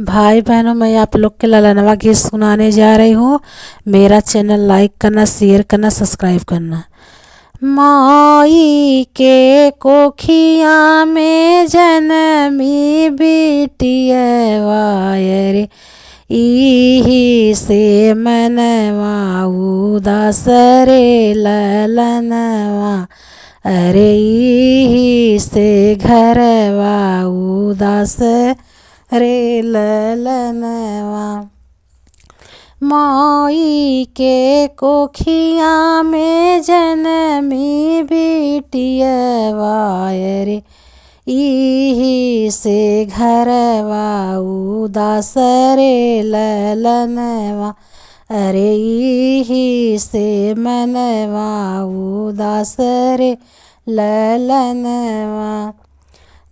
भाई बहनों, मैं आप लोग के ललनवा गीत सुनाने जा रही हूँ। मेरा चैनल लाइक करना, शेयर करना, सब्सक्राइब करना। माई के कोखिया में जनमी बिटियवा रे, इही से मनवा उदास रे ललनवा। अरे इही से घरवा उदास रे ललनवा। माई के कोखिया में जनमी बिटियवा रे, इही से घरवा उदास रे ललनवा। अरे इही से मनवा उदास रे ललनवा।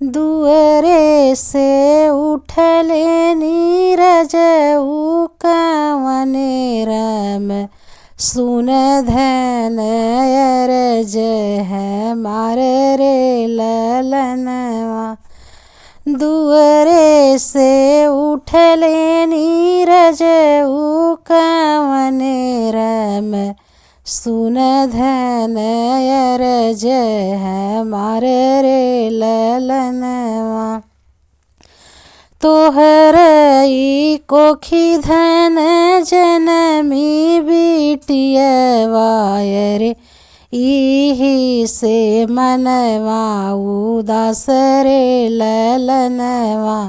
दुअरे से उठले नीरज कवने रम, सुन धन अरज है मार रे ललनवा। दुअरे से उठले नीरज कवने रम, सुन धन अरज है मार रे ललनवा। तोहरई कोखी धन जनमी बिटियवा रे, इही से मनवा उदास रे ललनवा।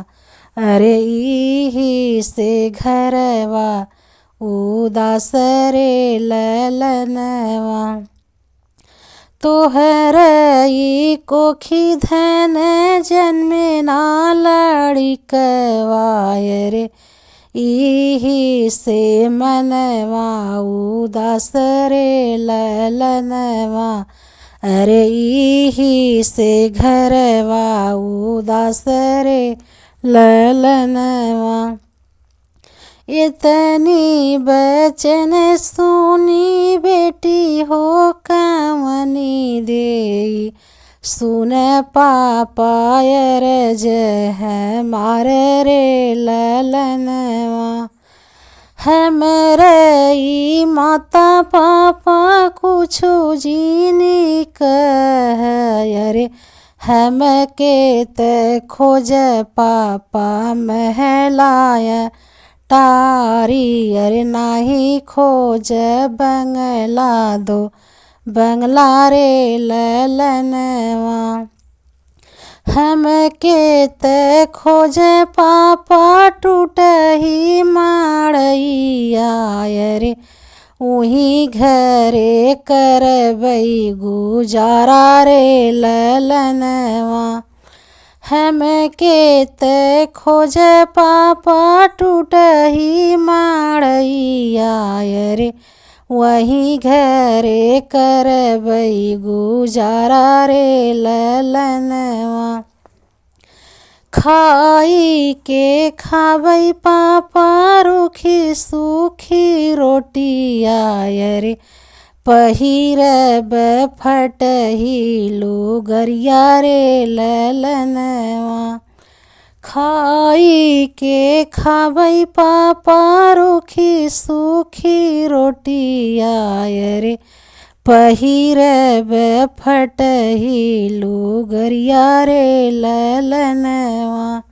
अरे इही से घरवा उदास रे ललनवा। तोहरई कोखी धन जन्मे ना लड़िकवा रे, इही से मनवा उदास रे ललनवा। अरे इही से घरवा उदास रे ललनवा। इतनी बचन सुनी बेटी हो कवनी दे, सुन पापा अरज है मार रे ललनवा। हमरई माता पापा कुछो जीनी कह रे, हम के त खोज पापा महलाया टारी। अरे नाही खोज बंगला दो बंगला रे ललनवा। हम के त खोज पापा टूट ही माड़ैया रे, उही घरे करबई गुजारा रे ललनवा। हम के त खोज पापा टूट ही माड़ैया रे, वही घरे करबई गुजारा रे ललनवा। खाई के खाबई पापा रूखी सूखी रोटिया रे, पहिरब फटही लुगरिया रे ललनवा। खाई के खाबई पापा रूखी सूखी रोटिया रे, पहिरब फटही लुगरिया रे ललनवा।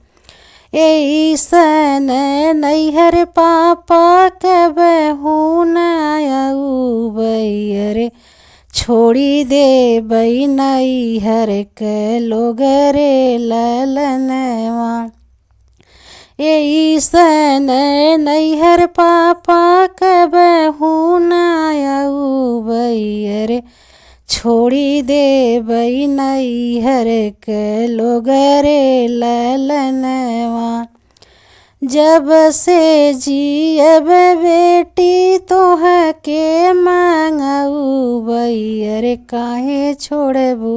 ऐसन नैहर पापा कबहू न आउबई रे, छोड़ी दे बई नैहर के लोग रे ललनवा। ऐसन नैहर पापा कबहू न आउबई रे, छोड़ी दे बई नैहर के लोग रे ललनवा। जब से जियब बेटी तोह के मंगउबई रे, काहे छोड़बू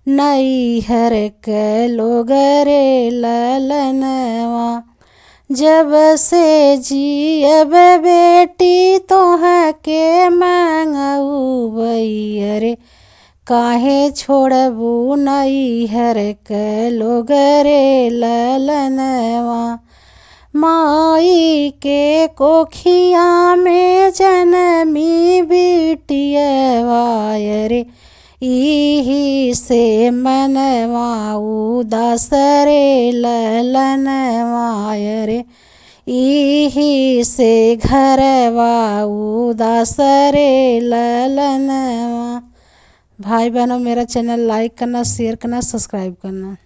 नैहर के लोग रे ललनवा। जब से जियब बेटी तोह के मंगउबई रे, काहे छोड़बू नैहर के लोग रे ललनवा। माई के कोखिया में जनमी बिटियवाय रे, इही से मनवा उदास रे ललनवाय रे, इही से घरवा उदास रे ललनवा। भाई बहनों, मेरा चैनल लाइक करना, शेयर करना, सब्सक्राइब करना।